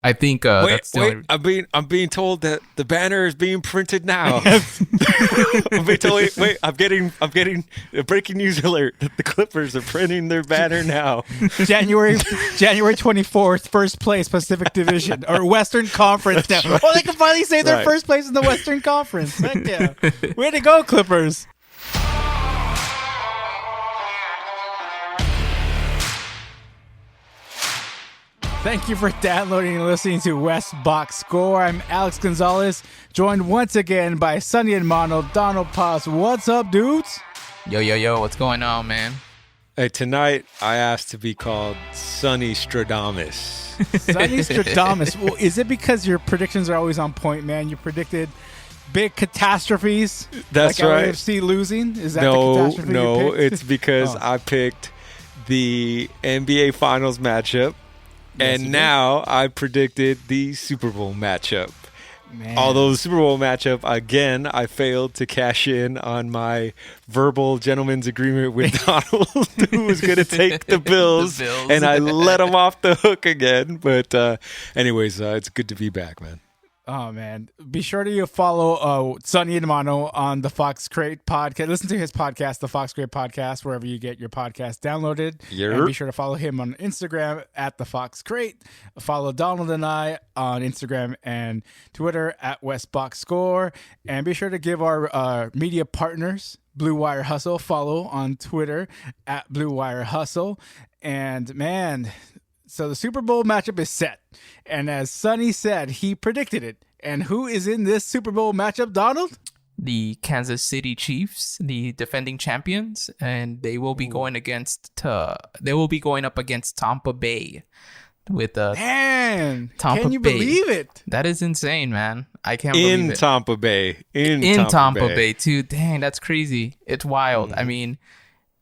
I think that's the only... I'm being told that the banner is being printed now. I'm being told. Wait, I'm getting a breaking news alert that the Clippers are printing their banner now. January 24th, first place Pacific Division or Western Conference now. Right. Oh, they can finally say they're first place in the Western Conference. Heck yeah. Way to go, Clippers. Thank you for downloading and listening to West Box Score. I'm Alex Gonzalez, joined once again by Sonny and Mono, Donald Paz. What's up, dudes? Yo, what's going on, man? Hey, tonight I asked to be called Sonny Stradamus. Sonny Stradamus. Well, is it because your predictions are always on point, man? You predicted big catastrophes. That's like right. AFC losing. Is that the catastrophe you picked? It's because I picked the NBA Finals matchup. Yes, and now I predicted the Super Bowl matchup. Man. Although the Super Bowl matchup, again, I failed to cash in on my verbal gentleman's agreement with Donald, who was going to take the Bills, and I let him off the hook again. But anyways, it's good to be back, man. Oh, man. Be sure to follow Sonny and Mono on the Fox Crate podcast. Listen to his podcast, the Fox Crate podcast, wherever you get your podcast downloaded. Yep. And be sure to follow him on Instagram at the Fox Crate. Follow Donald and I on Instagram and Twitter at WestBoxScore. And be sure to give our media partners, Blue Wire Hustle, follow on Twitter at Blue Wire Hustle. And, man... So the Super Bowl matchup is set. And as Sonny said, he predicted it. And who is in this Super Bowl matchup, Donald? The Kansas City Chiefs, the defending champions, and they will be going up against Tampa Bay with Man, Tampa can you Bay. believe it? That is insane, man. I can't believe it. In Tampa Bay. In Tampa Bay too. Dang, that's crazy. It's wild. I mean,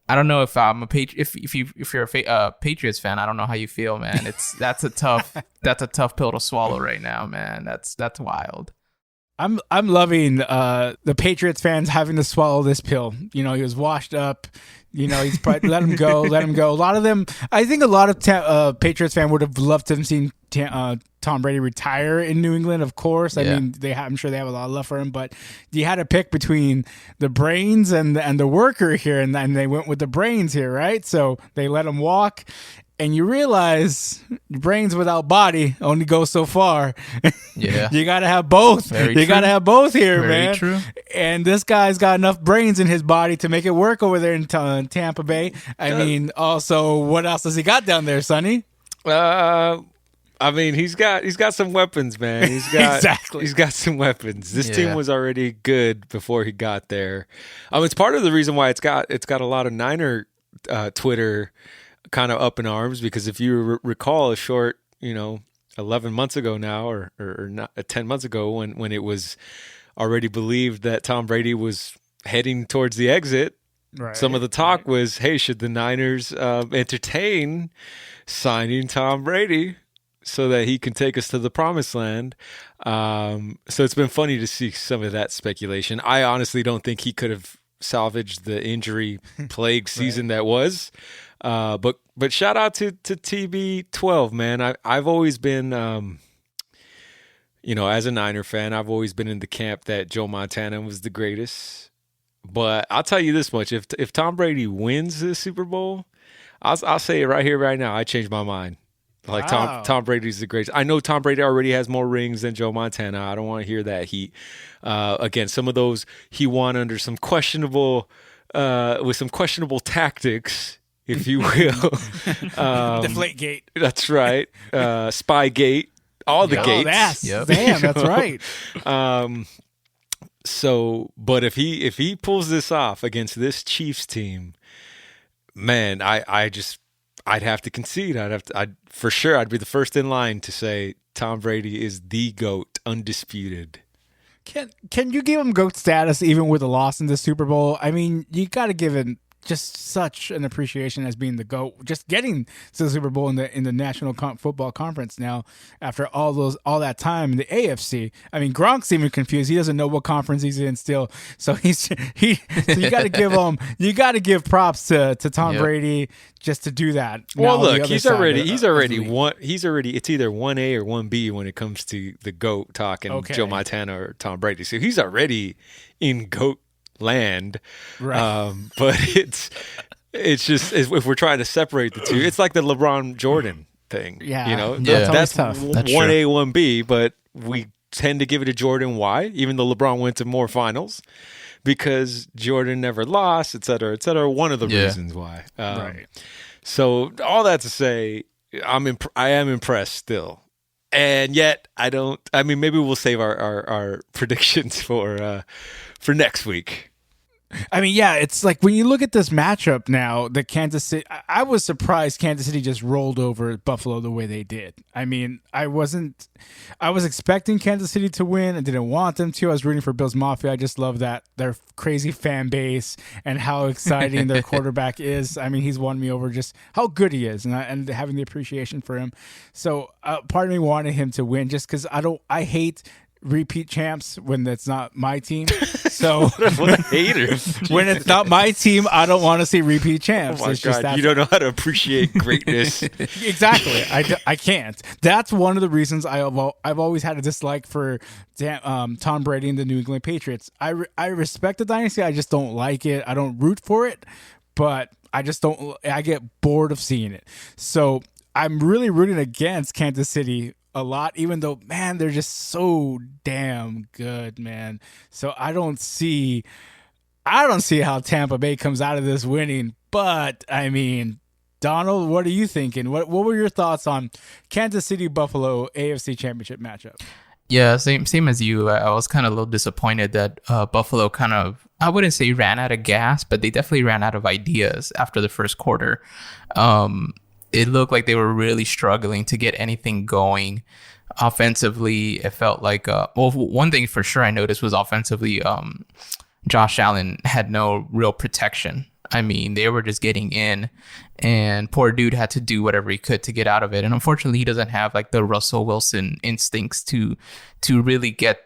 I don't know if I'm a if you're a Patriots fan, I don't know how you feel, man. That's a tough pill to swallow right now, man. That's wild. I'm loving the Patriots fans having to swallow this pill. You know, he was washed up. You know, he's probably let him go. A lot of them, I think, a lot of Patriots fan would have loved to have seen Tom Brady retire in New England. Of course, I mean, I'm sure they have a lot of love for him. But you had to pick between the brains and the worker here, and they went with the brains here, right? So they let him walk. And you realize brains without body only go so far. Yeah. You got to have both. You got to have both here, Very man. True. And this guy's got enough brains in his body to make it work over there in Tampa Bay. I mean, also, what else has he got down there, Sonny? I mean, he's got some weapons, man. He's got some weapons. This team was already good before he got there. It's part of the reason why it's got a lot of Niner Twitter kind of up in arms, because if you recall a short, 11 months ago now, or not 10 months ago, when it was already believed that Tom Brady was heading towards the exit, some of the talk was, hey, should the Niners entertain signing Tom Brady so that he can take us to the promised land? So it's been funny to see some of that speculation. I honestly don't think he could have salvaged the injury plague season that was. But shout out to TB12, man. I've always been, as a Niner fan, I've always been in the camp that Joe Montana was the greatest. But I'll tell you this much: if Tom Brady wins the Super Bowl, I'll say it right here, right now. I changed my mind. Like, wow. Tom Brady's the greatest. I know Tom Brady already has more rings than Joe Montana. I don't want to hear that heat. Again, some of those he won under some questionable, with some questionable tactics, if you will. Deflategate. That's right. Spygate. All the gates. Damn, that's right. But if he pulls this off against this Chiefs team, man, I'd have to concede. For sure, I'd be the first in line to say Tom Brady is the GOAT, undisputed. Can you give him GOAT status even with a loss in the Super Bowl? I mean, you got to give him just such an appreciation as being the GOAT, just getting to the Super Bowl in the National Football Conference now after all that time in the AFC. I mean, Gronk's even confused. He doesn't know what conference he's in still. So so you got to give props to Tom Brady just to do that. Well, look, he's already it's either 1A or 1B when it comes to the GOAT talking Joe Montana or Tom Brady. So he's already in GOAT land, right? But it's just if we're trying to separate the two, it's like the LeBron Jordan thing. That's tough. That's 1A, 1B, but we tend to give it to Jordan. Why? Even though LeBron went to more finals, because Jordan never lost, et cetera, et cetera. One of the reasons why. Right. So all that to say, I am impressed still. And yet I don't. I mean, maybe we'll save our predictions for next week. I mean, yeah, it's like when you look at this matchup now, the Kansas City. I was surprised Kansas City just rolled over Buffalo the way they did. I mean, I was expecting Kansas City to win. I didn't want them to. I was rooting for Bills Mafia. I just love that their crazy fan base and how exciting their quarterback is. I mean, he's won me over just how good he is, and having the appreciation for him. So part of me wanted him to win just because I hate repeat champs when it's not my team. So what a hater. When it's not my team, I don't want to see repeat champs. Oh my God, you don't know how to appreciate greatness. Exactly. I can't. That's one of the reasons I've always had a dislike for Tom Brady and the New England Patriots. I respect the dynasty. I just don't like it. I don't root for it, but I get bored of seeing it. So I'm really rooting against Kansas City a lot, even though, man, they're just so damn good, man. So I don't see how Tampa Bay comes out of this winning. But I mean, Donald, what are you thinking? What were your thoughts on Kansas City Buffalo AFC Championship matchup? Yeah, same as you. I was kind of a little disappointed that Buffalo kind of, I wouldn't say ran out of gas, but they definitely ran out of ideas after the first quarter. It looked like they were really struggling to get anything going offensively. It felt like, one thing for sure I noticed was offensively, Josh Allen had no real protection. I mean, they were just getting in, and poor dude had to do whatever he could to get out of it. And unfortunately, he doesn't have like the Russell Wilson instincts to really get,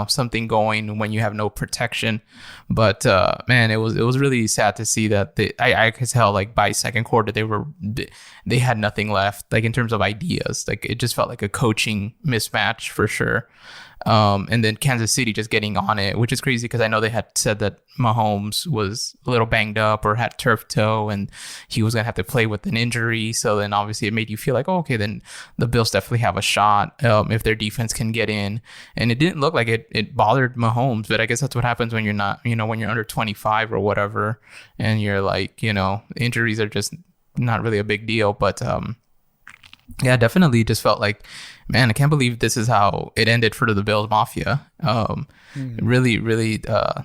something going when you have no protection. But man, it was really sad to see that I could tell like by second quarter they had nothing left, like in terms of ideas. Like it just felt like a coaching mismatch for sure. And then Kansas City just getting on it, which is crazy because I know they had said that Mahomes was a little banged up or had turf toe and he was going to have to play with an injury. So then obviously it made you feel like, oh, okay, then the Bills definitely have a shot if their defense can get in. And it didn't look like it bothered Mahomes, but I guess that's what happens when you're not, when you're under 25 or whatever, and you're like, injuries are just not really a big deal. But yeah, definitely just felt like, man, I can't believe this is how it ended for the Bills Mafia. Really, really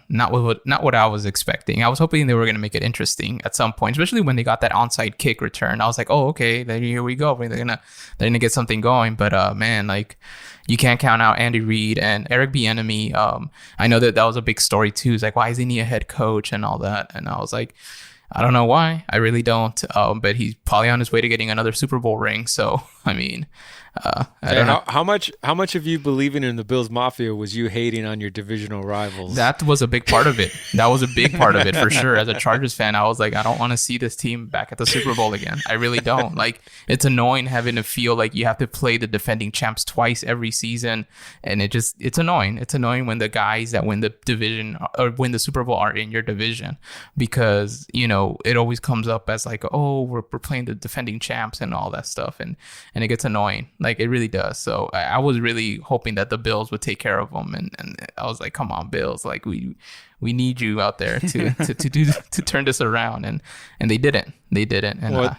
not what I was expecting. I was hoping they were going to make it interesting at some point, especially when they got that onside kick return. I was like, oh, okay, then here we go. They're gonna get something going. But man, like you can't count out Andy Reid and Eric Bieniemy. I know that was a big story too. It's like, why isn't he a head coach and all that? And I was like, I don't know why. I really don't. But he's probably on his way to getting another Super Bowl ring. So, I mean, I don't know. How much of you believing in the Bills Mafia was you hating on your divisional rivals? That was a big part of it. That was a big part of it for sure. As a Chargers fan, I was like, I don't want to see this team back at the Super Bowl again. I really don't. Like, it's annoying having to feel like you have to play the defending champs twice every season. And it's annoying. It's annoying when the guys that win the division or win the Super Bowl are in your division because, it always comes up as like, oh, we're playing the defending champs and all that stuff. And it gets annoying. Like it really does. So I was really hoping that the Bills would take care of them. And I was like, come on, Bills. Like we need you out there to turn this around. And they didn't. And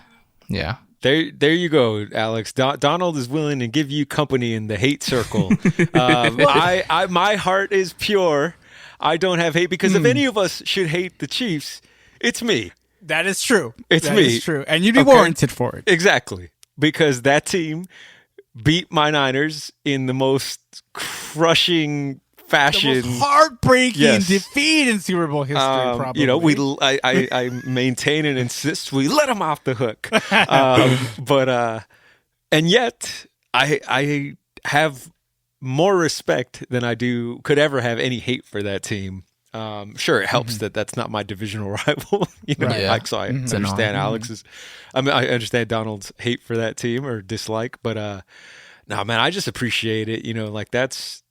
yeah. There you go, Alex. Donald is willing to give you company in the hate circle. My heart is pure. I don't have hate because if any of us should hate the Chiefs, it's me. That is true. It's me. That is true. And you'd be warranted for it. Exactly. Because that team beat my Niners in the most crushing fashion, the most heartbreaking defeat in Super Bowl history. Probably, you know, I maintain and insist we let him off the hook, and yet I have more respect than I could ever have any hate for that team. Sure, it helps that that's not my divisional rival, Like, so I understand Alex's. I mean, I understand Donald's hate for that team or dislike, but no, man, I just appreciate it. Like that's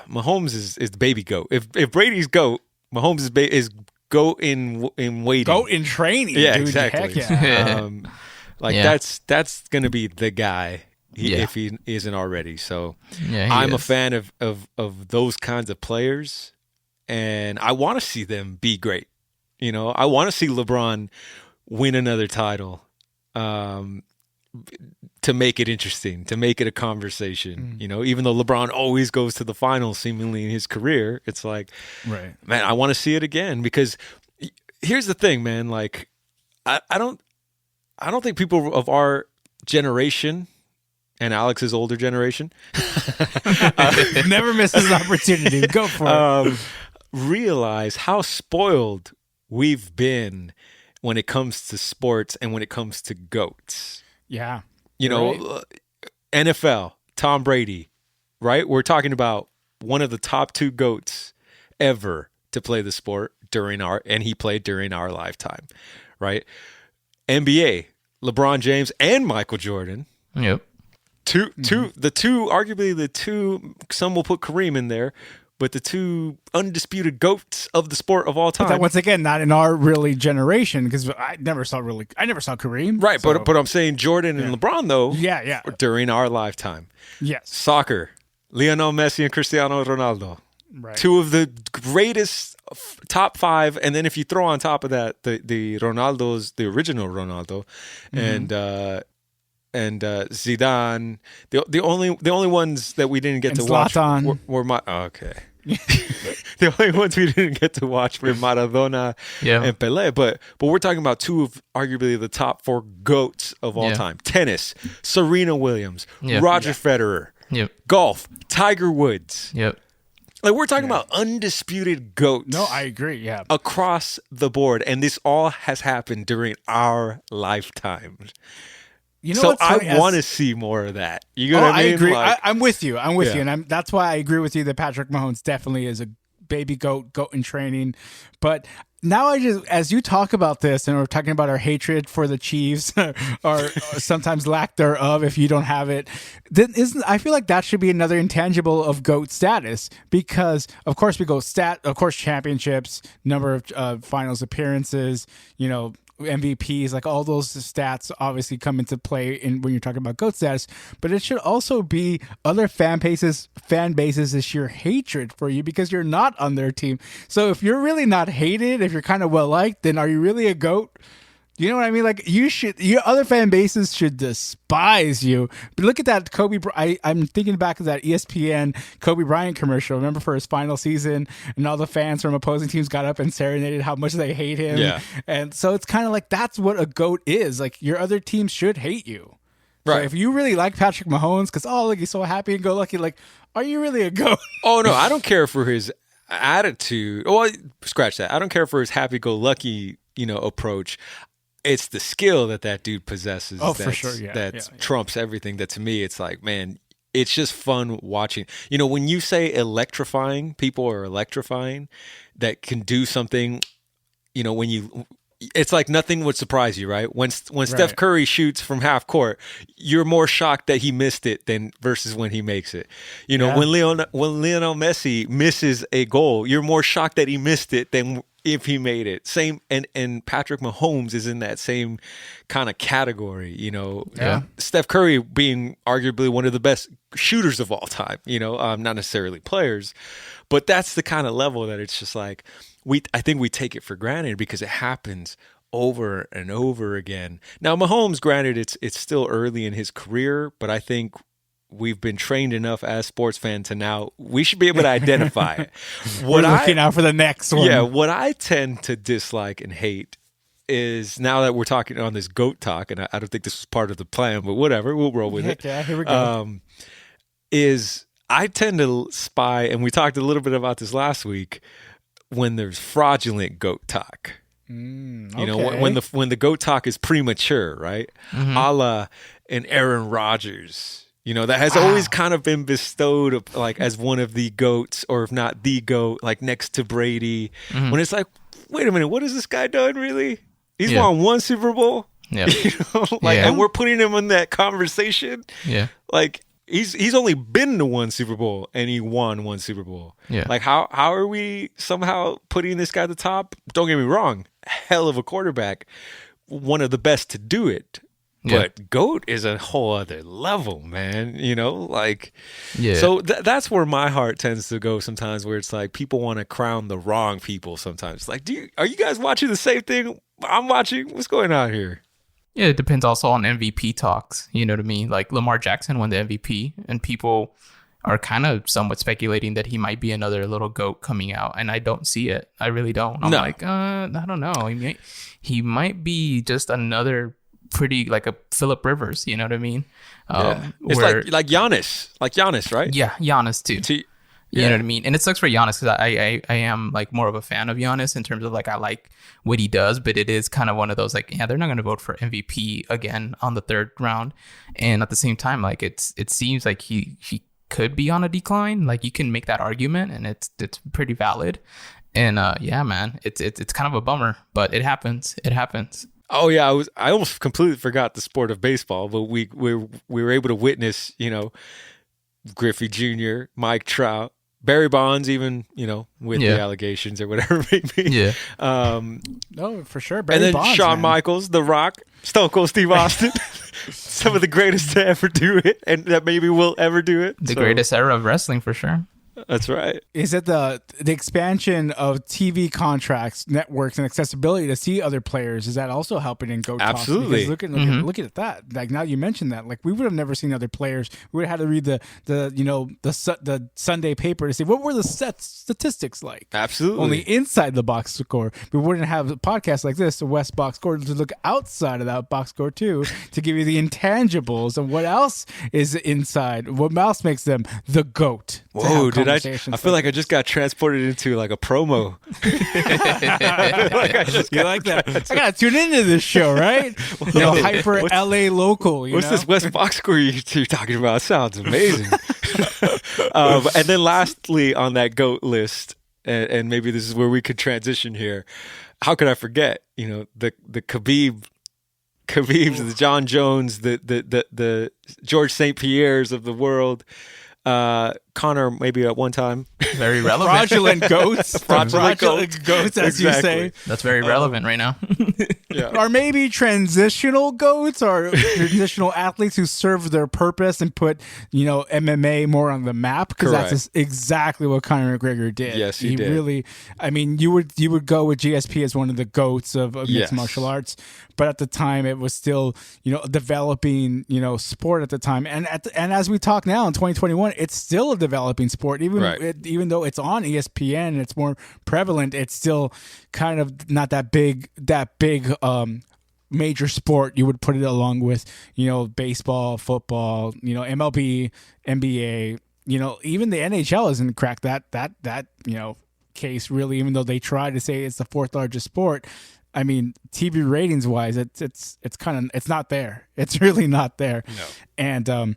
Mahomes is the baby goat. If Brady's goat, Mahomes is goat in waiting, goat in training. Yeah, dude. exactly. Heck yeah. That's gonna be the guy. If he isn't already. So I'm a fan of those kinds of players, and I want to see them be great. I want to see LeBron win another title to make it interesting, to make it a conversation. Even though LeBron always goes to the finals seemingly in his career, it's like, man, I want to see it again, because here's the thing, man. Like, I don't think people of our generation and Alex's older generation never misses an opportunity. Go for it. Realize how spoiled we've been when it comes to sports and when it comes to GOATs. Yeah. NFL, Tom Brady, right? We're talking about one of the top 2 GOATs ever to play the sport and he played during our lifetime, right? NBA, LeBron James and Michael Jordan. Yep. Arguably the two, some will put Kareem in there, but the 2 undisputed GOATs of the sport of all time. But that, once again, not in our really generation, because I never saw Kareem. Right, so. but I'm saying Jordan and LeBron, though, during our lifetime. Yes. Soccer, Lionel Messi and Cristiano Ronaldo. Right. 2 of the greatest top 5, and then if you throw on top of that the Ronaldos, the original Ronaldo, and Zidane, the only ones that we didn't get to watch were the only ones we didn't get to watch were Maradona and Pelé. But we're talking about 2 of arguably the top 4 GOATs of all time. Tennis, Serena Williams, Roger Federer. Golf, Tiger Woods. Like, we're talking about undisputed GOATs. No, I agree. Yeah, across the board, and this all has happened during our lifetimes. So I want to see more of that. You know what I mean? I agree. I'm with you. And that's why I agree with you that Patrick Mahomes definitely is a baby goat in training. But now as you talk about this, and we're talking about our hatred for the Chiefs, or sometimes lack thereof if you don't have it, then I feel like that should be another intangible of GOAT status, because of course we go championships, number of finals appearances, MVPs, like all those stats obviously come into play when you're talking about GOAT status, but it should also be other fan bases is sheer hatred for you because you're not on their team. So if you're really not hated, if you're kind of well liked, then are you really a GOAT? You know what I mean? Like, your other fan bases should despise you. But look at that Kobe. I'm thinking back of that ESPN Kobe Bryant commercial. Remember, for his final season, and all the fans from opposing teams got up and serenaded how much they hate him. Yeah. And so it's kind of like, that's what a GOAT is. Like, your other team should hate you. Right. So if you really like Patrick Mahomes, because look, he's so happy and go lucky. Like, are you really a GOAT? Oh no, I don't care for his attitude. Oh, scratch that. I don't care for his happy-go-lucky, approach. It's the skill that dude possesses. Oh, for sure. Yeah. That trumps everything. That, to me, it's like, man, it's just fun watching. When you say electrifying, people are electrifying, that can do something, it's like nothing would surprise you, right? When Steph Curry shoots from half court, you're more shocked that he missed it than versus when he makes it. When Lionel Messi misses a goal, you're more shocked that he missed it than if he made it. Same, and Patrick Mahomes is in that same kind of category, Steph Curry being arguably one of the best shooters of all time, not necessarily players, but that's the kind of level that it's just like, I think we take it for granted because it happens over and over again. Now, Mahomes, granted, it's still early in his career, but I think we've been trained enough as sports fans to now we should be able to identify it. We're looking out for the next one. Yeah, what I tend to dislike and hate is, now that we're talking on this GOAT talk, and I don't think this was part of the plan, but whatever, we'll roll with it. Yeah, here we go. Is I tend to spy, and we talked a little bit about this last week, when there's fraudulent GOAT talk. Okay. You know, when the GOAT talk is premature, right? A la an Aaron Rodgers. You know, that has always kind of been bestowed like as one of the GOATs, or if not the GOAT, like next to Brady. When it's like, wait a minute, what has this guy done really? He's won one Super Bowl. Yeah. You know, like, and we're putting him in that conversation. Yeah. Like, he's only been to one Super Bowl and he won one Super Bowl. Yeah. Like, how are we somehow putting this guy at the top? Don't get me wrong, hell of a quarterback, one of the best to do it. But GOAT is a whole other level, man. You know, like, so that's where my heart tends to go sometimes, where it's like people want to crown the wrong people sometimes. Like, are you guys watching the same thing I'm watching? What's going on here? Yeah, it depends also on MVP talks. You know what I mean? Like Lamar Jackson won the MVP, and people are kind of somewhat speculating that he might be another little GOAT coming out, and I don't see it. I really don't. I'm like, I don't know. He might be just another pretty, like a Phillip Rivers, you know what I mean? It's like Giannis, right? Yeah, Giannis too. You know what I mean? And it sucks for Giannis because I am like more of a fan of Giannis in terms of like I like what he does, but it is kind of one of those like, they're not going to vote for MVP again on the third round. And at the same time, like it seems like he could be on a decline. Like you can make that argument, and it's pretty valid. And man, it's kind of a bummer, but it happens. It happens. Oh yeah, I almost completely forgot the sport of baseball, but we were able to witness, you know, Griffey Jr., Mike Trout, Barry Bonds, even, you know, with the allegations or whatever it may be. Yeah. No, for sure. Barry and then Bonds, Shawn Michaels, The Rock, Stone Cold Steve Austin, some of the greatest to ever do it, and that maybe will ever do it. The greatest era of wrestling for sure. That's right. Is it the expansion of TV contracts, networks, and accessibility to see other players? Is that also helping in GOAT talks? Absolutely. Look at that. Like now you mentioned that, like we would have never seen other players. We would have had to read the Sunday paper to see what were the statistics like. Absolutely. Only inside the box score. We wouldn't have a podcast like this, the West Box Score, to look outside of that box score too, to give you the intangibles and what else is inside. What else makes them the GOAT? Whoa, I feel like I just got transported into like a promo. You like that? I gotta tune into this show, right? Hyper LA local. What's this West Box Score you're talking about? It sounds amazing. And then lastly on that GOAT list, and maybe this is where we could transition here. How could I forget? You know, the Khabibs, the John Jones, the George St. Pierre's of the world. Connor, maybe at one time. Very relevant. Fraudulent goats. Fraudulent goats, as you say. That's very relevant right now. Or maybe transitional goats, or transitional athletes who serve their purpose and put, MMA more on the map, because that's exactly what Conor McGregor did. Yes, he did. Really, I mean, you would go with GSP as one of the goats of mixed martial arts, but at the time it was still, a developing, sport at the time, and as we talk now in 2021, it's still a developing sport, even though it's on ESPN and it's more prevalent. It's still kind of not that big major sport. You would put it along with baseball, football, MLB, NBA, even the NHL hasn't cracked that case really, even though they try to say it's the fourth largest sport. I mean, TV ratings wise, it's not there. It's really not there. No. And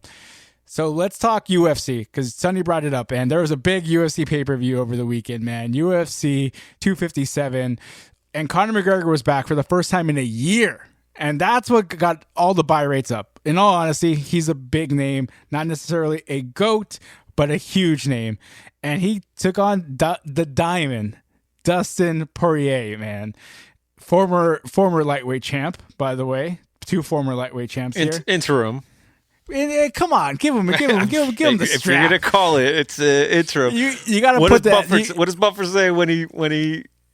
so let's talk UFC, because Sonny brought it up, and there was a big UFC pay-per-view over the weekend, man. UFC 257, and Conor McGregor was back for the first time in a year, and that's what got all the buy rates up. In all honesty, he's a big name, not necessarily a GOAT, but a huge name, and he took on the Diamond, Dustin Poirier, man. Former lightweight champ, by the way. Two former lightweight champs here. Interim. Come on, give him the strap. If you're gonna call it, it's interim. You got to put that. What does Buffer say when he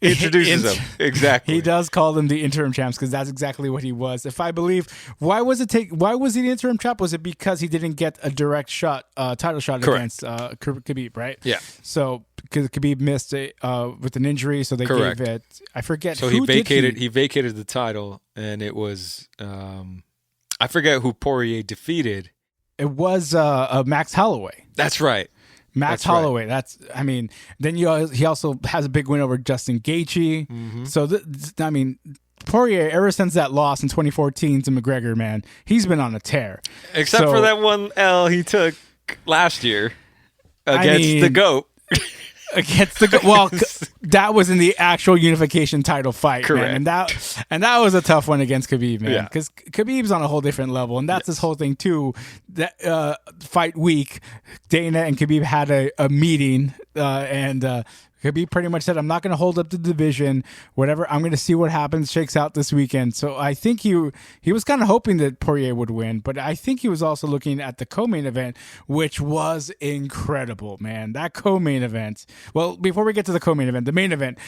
introduces them? Exactly. He does call them the interim champs, because that's exactly what he was. If I believe, why was he the interim champ? Was it because he didn't get a direct title shot against Khabib, right? Yeah. So because Khabib missed it with an injury, so they gave it. I forget. So he vacated the title, and it was. I forget who Poirier defeated. It was Max Holloway. That's right. Max Holloway. Right. Then he also has a big win over Justin Gaethje. Mm-hmm. So, Poirier, ever since that loss in 2014 to McGregor, man, he's been on a tear. Except for that one L he took last year against the GOAT. That was in the actual unification title fight, correct. Man. And that was a tough one against Khabib, man, because Khabib's on a whole different level, and that's his whole thing too. That fight week, Dana and Khabib had a meeting, and Khabib pretty much said, "I'm not going to hold up the division. Whatever, I'm going to see what happens, shakes out this weekend." So I think he was kind of hoping that Poirier would win, but I think he was also looking at the co-main event, which was incredible, man. That co-main event. Well, before we get to the co-main event, the main event.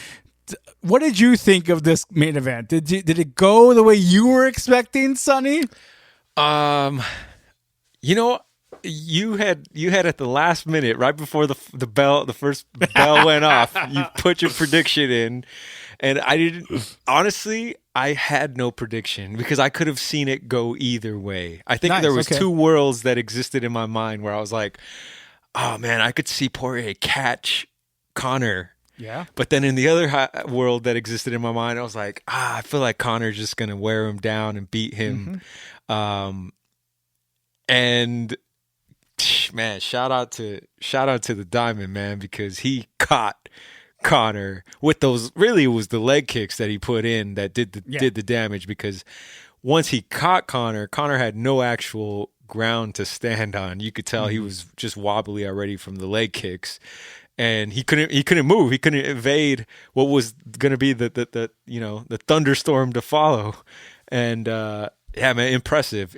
What did you think of this main event? Did it go the way you were expecting, Sonny? You had at the last minute, right before the first bell went off, you put your prediction in, and I had no prediction because I could have seen it go either way. I think there was two worlds that existed in my mind where I was like, oh man, I could see Poirier catch Conor. Yeah. But then in the other world that existed in my mind, I was like, I feel like Conor's just going to wear him down and beat him. Mm-hmm. And man, shout out to the Diamond, man, because he caught Conor with those. Really, it was the leg kicks that he put in that did the damage, because once he caught Conor had no actual ground to stand on. You could tell he was just wobbly already from the leg kicks, and he couldn't move. He couldn't evade what was going to be the thunderstorm to follow. And man, impressive.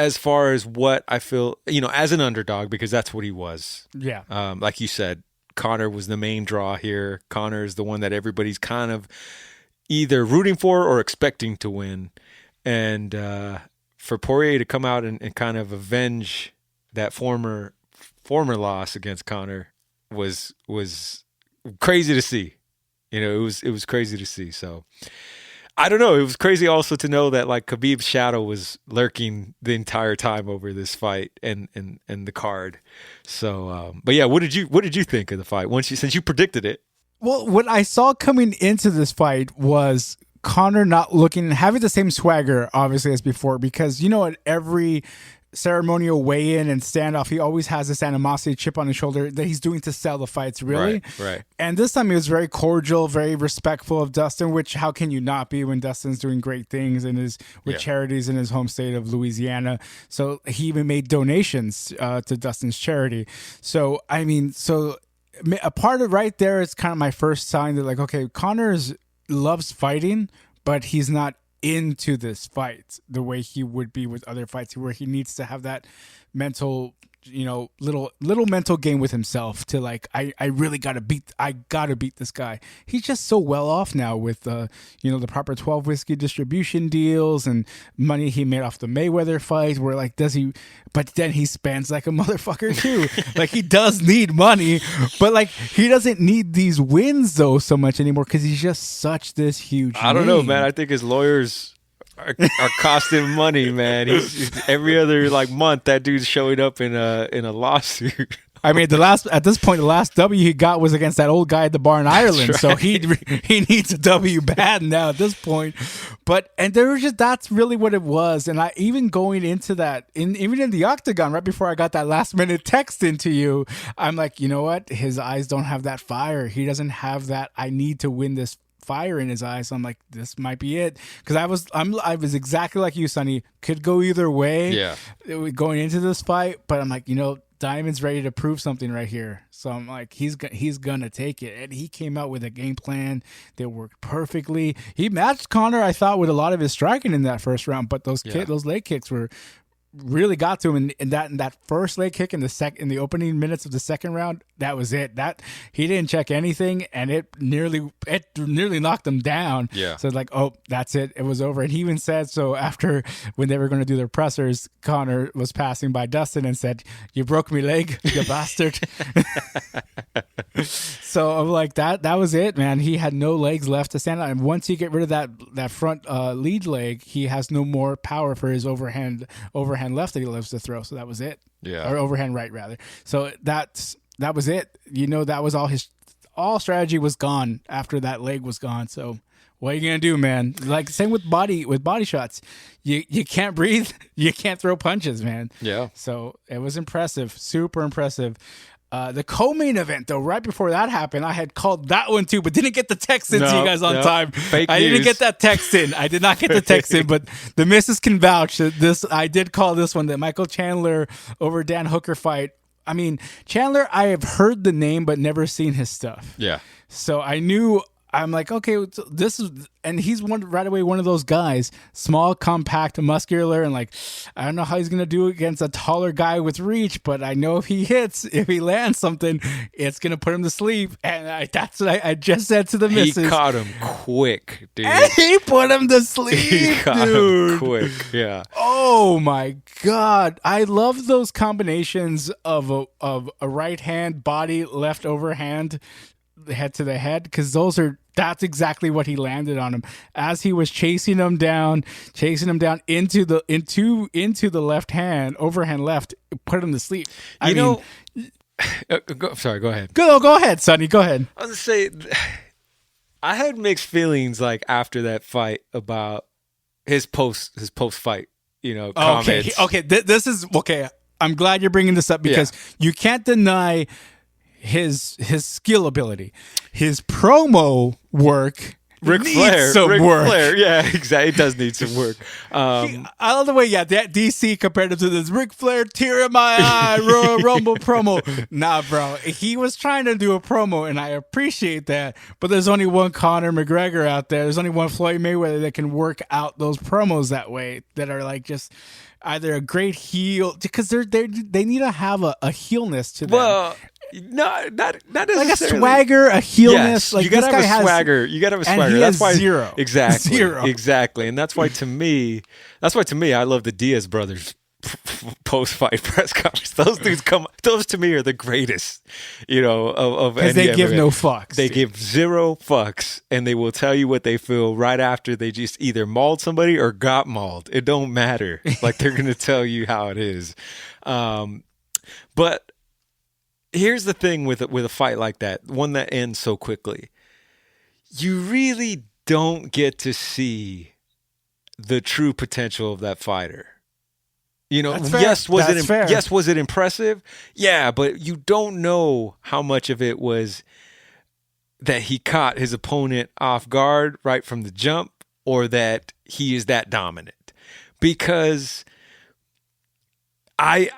As far as what I feel, as an underdog, because that's what he was. Yeah. Like you said, Conor was the main draw here. Conor is the one that everybody's kind of either rooting for or expecting to win. And for Poirier to come out and kind of avenge that former loss against Conor was crazy to see. It was crazy to see. So I don't know. It was crazy also to know that like Khabib's shadow was lurking the entire time over this fight and the card. So, but yeah, what did you think of the fight since you predicted it? Well, what I saw coming into this fight was Conor not having the same swagger, obviously, as before, because at every ceremonial weigh-in and standoff, he always has this animosity chip on his shoulder that he's doing to sell the fights, really. Right. And this time he was very cordial, very respectful of Dustin, which how can you not be when Dustin's doing great things with charities in his home state of Louisiana. So he even made donations to Dustin's charity. So, a part of right there is kind of my first sign that like, okay, Conor loves fighting, but he's not into this fight the way he would be with other fights, where he needs to have that mental, little mental game with himself to like, I gotta beat this guy. He's just so well off now with the proper 12 whiskey distribution deals and money he made off the Mayweather fight, where like but then he spends like a motherfucker too. Like he does need money, but like he doesn't need these wins though so much anymore because he's just such this huge I don't know, man. I think his lawyers are costing money, man. He's every other like month that dude's showing up in a lawsuit. I mean, the last W he got was against that old guy at the bar in Ireland. Right. So he needs a W bad now at this point. That's really what it was. And I even going into that, even in the octagon, right before I got that last minute text into you, I'm like, you know what? His eyes don't have that fire. He doesn't have that. I need to win this fire in his eyes. So I'm like, this might be it. Because I was exactly like you, Sonny. Could go either way. Yeah. Going into this fight, but I'm like, Diamond's ready to prove something right here. So I'm like, he's gonna take it. And he came out with a game plan that worked perfectly. He matched Conor, I thought, with a lot of his striking in that first round, but those leg kicks really got to him. And that first leg kick in the opening minutes of the second round, that was it. That he didn't check anything, and it nearly knocked him down. Yeah. So like, oh, that's it. It was over. And he even said so after, when they were going to do their pressers, Conor was passing by Dustin and said, "You broke me leg, you bastard." So I'm like, that was it, man. He had no legs left to stand on. And once you get rid of that front lead leg, he has no more power for his overhand left that he loves to throw. So that was it. Yeah. Or overhand right, rather. So that was it. That was all strategy was gone after that leg was gone. So what are you gonna do, man? Like same with body shots. You can't breathe, you can't throw punches, man. Yeah. So it was impressive, super impressive. The co-main event, though, right before that happened, I had called that one too, but didn't get the text in to you guys on time. Fake I news. didn't get that text in. I did not get the text in, but the missus can vouch that this. I did call this one, the Michael Chandler over Dan Hooker fight. I mean, Chandler, I have heard the name but never seen his stuff. Yeah. So I knew. I'm like, okay, this is, and he's right away one of those guys, small, compact, muscular, and like, I don't know how he's gonna do against a taller guy with reach, but I know if he lands something, it's gonna put him to sleep, and that's what I just said to the missus. He caught him quick, dude. And he put him to sleep, He caught him quick, yeah. Oh my God, I love those combinations of a right hand body, left overhand, head to the head, because that's exactly what he landed on him as he was chasing him down into the left hand, overhand left, put him to sleep. Sorry, go ahead. Go ahead, Sonny. Go ahead. I was gonna say, I had mixed feelings like after that fight about his post fight, comments. Okay. This is okay. I'm glad you're bringing this up because you can't deny his skill ability, his promo work. Ric Flair, yeah, exactly. It does need some work. I love the way, that DC compared him to this Ric Flair tear in my eye Royal Rumble promo. Nah, bro, he was trying to do a promo, and I appreciate that. But there's only one Conor McGregor out there. There's only one Floyd Mayweather that can work out those promos that way. That are like just either a great heel, because they need to have a heelness to them. Well, not necessarily. Like a swagger, a heelness. Yes, like you gotta this have guy a swagger. You gotta have a swagger. And he that's has why zero. Exactly. Zero. Exactly. And that's why to me, I love the Diaz brothers post-fight press conference. Those to me are the greatest, of any. Because they give no fucks. They give zero fucks, and they will tell you what they feel right after they just either mauled somebody or got mauled. It don't matter. Like, they're going to tell you how it is. But here's the thing with a fight like that, one that ends so quickly. You really don't get to see the true potential of that fighter. Yes, was it impressive? Yeah, but you don't know how much of it was that he caught his opponent off guard right from the jump, or that he is that dominant. Because I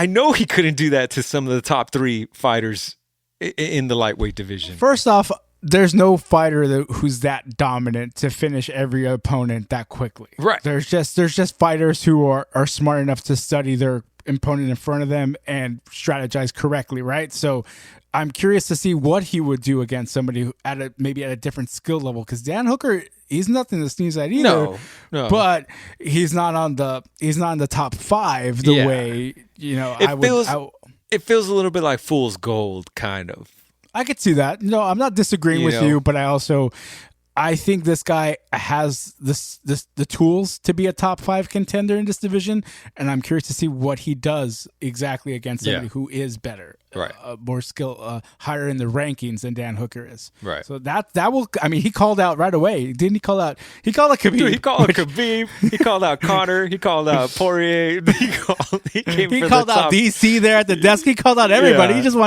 know he couldn't do that to some of the top 3 fighters in the lightweight division. First off, there's no fighter who's that dominant to finish every opponent that quickly. Right. There's just fighters who are smart enough to study their opponent in front of them and strategize correctly, right? So I'm curious to see what he would do against somebody who maybe at a different skill level, because Dan Hooker, he's nothing to sneeze at either. No. But he's not in the top 5 the way, it feels a little bit like fool's gold, kind of. I could see that. No, I'm not disagreeing with you, but I think this guy has the tools to be a top 5 contender in this division, and I'm curious to see what he does exactly against somebody who is better, right? More skill, higher in the rankings than Dan Hooker is, right? So that will. I mean, he called out right away, didn't he? Call out Khabib. Dude, he called out Khabib. He called out Conor. He called out Poirier. He called out DC there at the desk. He called out everybody. Yeah. He just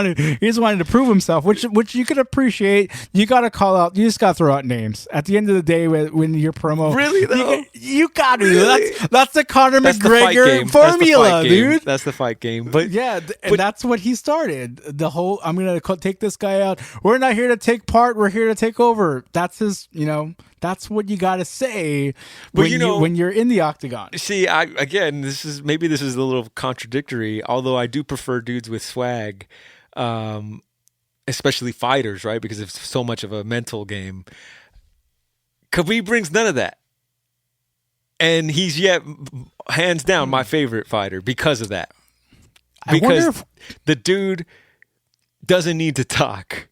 wanted to prove himself, which you could appreciate. You got to call out. You just got to throw out names. At the end of the day, when your promo, really though, you got to. Really? That's the Conor McGregor formula, dude. That's the fight game. But yeah, and that's what he started. The whole I'm gonna take this guy out. We're not here to take part. We're here to take over. That's his. That's what you got to say when you're in the octagon. See, this is a little contradictory. Although I do prefer dudes with swag. Especially fighters, right? Because it's so much of a mental game. Khabib brings none of that. And he's yet, hands down, my favorite fighter because of that. Because the dude doesn't need to talk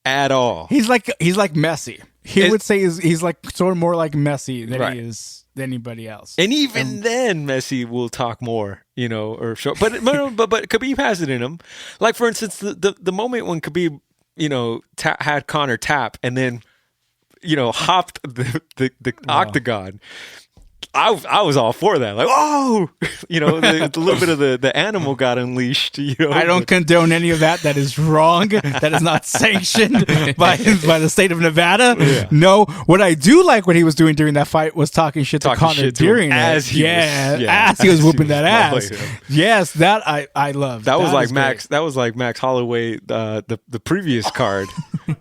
at all. He's like Messi. He would say he's like sort of more like Messi than he is than anybody else. And even then, Messi will talk more, or show. But Khabib has it in him. Like, for instance, the moment when Khabib, had Conor tap and then, hopped the octagon. I was all for that. Like, oh, the little bit of the animal got unleashed. I don't condone any of that. That is wrong. That is not sanctioned by the state of Nevada. Yeah. No, what I do like what he was doing during that fight was talking shit to Conor during it. As he was whooping that ass. Yes, that I love. That was like Max. That was like Max Holloway. The previous card.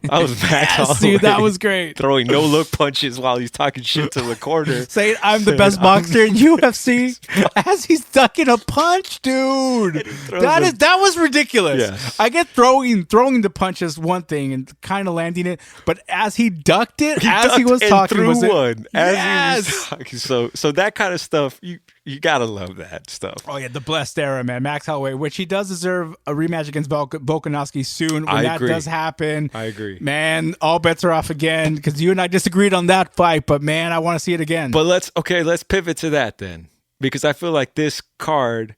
That was Max Holloway. Dude, that was great. Throwing no look punches while he's talking shit to the corner. Saying I'm the best boxer in UFC as he's ducking a punch, dude. That was ridiculous. Yes. I get throwing the punch is one thing and kind of landing it, but as he ducked it, he was talking, threw was it? One Yes. As he was talking. So that kind of stuff, you gotta love that stuff. Oh yeah, the blessed era, man. Max Holloway, which he does deserve a rematch against Volkanovski soon. When that does happen, I agree. Man, all bets are off again because you and I disagreed on that fight, but man, I want to see it again. But let's pivot to that then, because I feel like this card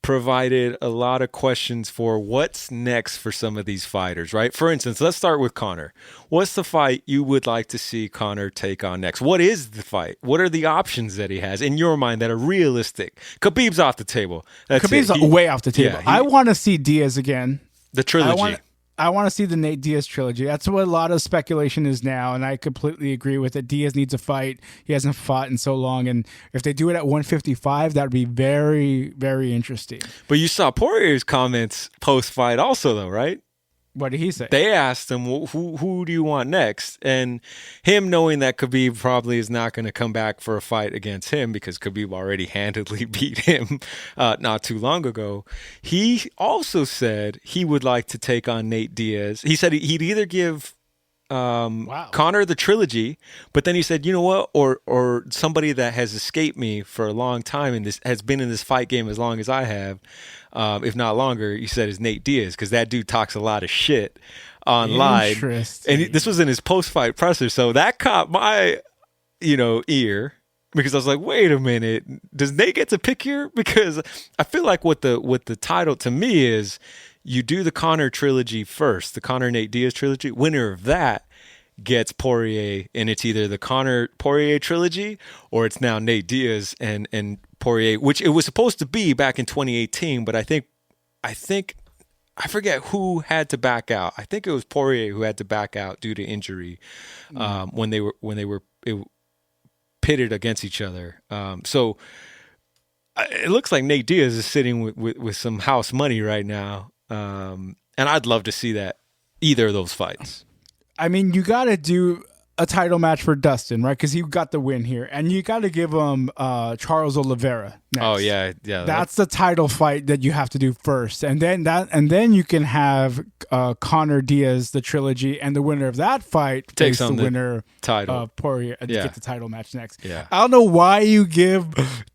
provided a lot of questions for what's next for some of these fighters, right? For instance, let's start with Conor. What's the fight you would like to see Conor take on next? What is the fight? What are the options that he has in your mind that are realistic? Khabib's off the table. Khabib's way off the table. I want to see Diaz again. The trilogy. I want to see the Nate Diaz trilogy. That's what a lot of speculation is now, and I completely agree with it. Diaz needs a fight. He hasn't fought in so long, and if they do it at 155, that would be very, very interesting. But you saw Poirier's comments post-fight also, though, right? What did he say? They asked him, who do you want next? And him knowing that Khabib probably is not going to come back for a fight against him because Khabib already handedly beat him not too long ago. He also said he would like to take on Nate Diaz. He said he'd either give Conor the trilogy, but then he said, you know what, or somebody that has escaped me for a long time and has been in this fight game as long as I have, if not longer, he said is Nate Diaz, because that dude talks a lot of shit online. And this was in his post-fight presser, so that caught my ear, because I was like, wait a minute, does Nate get to pick here? Because I feel like what the title to me is, you do the Conor trilogy first, the Conor Nate Diaz trilogy. Winner of that gets Poirier, and it's either the Conor Poirier trilogy or it's now Nate Diaz and Poirier, which it was supposed to be back in 2018, but I think I forget who had to back out. I think it was Poirier who had to back out due to injury when they were pitted against each other. So it looks like Nate Diaz is sitting with some house money right now. And I'd love to see that, either of those fights. I mean, you got to do a title match for Dustin, right? Because he got the win here. And you got to give him Charles Oliveira next. Oh, yeah. That's the title fight that you have to do first. And then you can have Conor Diaz, the trilogy, and the winner of that fight takes on the winner title. Poirier, and get the title match next. Yeah. I don't know why you give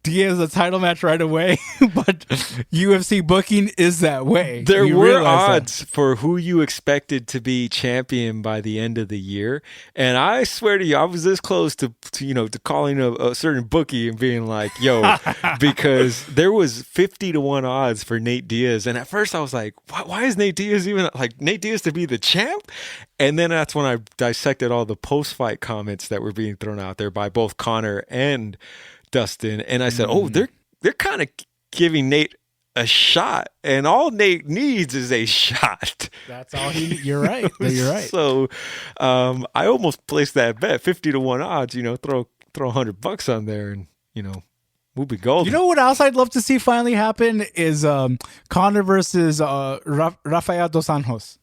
Diaz a title match right away, but UFC booking is that way. There were odds for who you expected to be champion by the end of the year, and I swear to you, I was this close to calling a certain bookie and being like, yo, because there was 50-1 odds for Nate Diaz, and at first I was like, why is Nate Diaz even like Nate Diaz to be the champ? And then that's when I dissected all the post-fight comments that were being thrown out there by both Conor and Dustin, and I said, oh, they're kind of giving Nate a shot, and all Nate needs is a shot. That's all you're right. You're right. So I almost placed that bet, 50-1 odds, throw $100 on there, and we'll be golden. You know what else I'd love to see finally happen is Conor versus Rafael dos Anjos.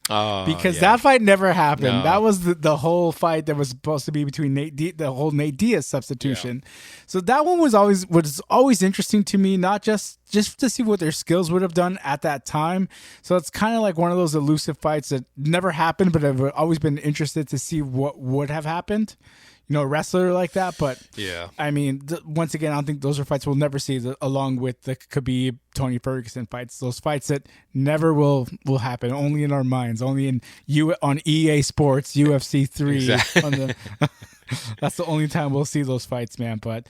Because that fight never happened. No. That was the whole fight that was supposed to be between the whole Nate Diaz substitution. Yeah. So that one was always interesting to me, not just to see what their skills would have done at that time. So it's kind of like one of those elusive fights that never happened, but I've always been interested to see what would have happened. wrestler like that. But yeah, I mean, once again, I don't think those are fights we'll never see along with the Khabib, Tony Ferguson fights. Those fights that never will happen, only in our minds, only on EA Sports, UFC 3. Exactly. That's the only time we'll see those fights, man. But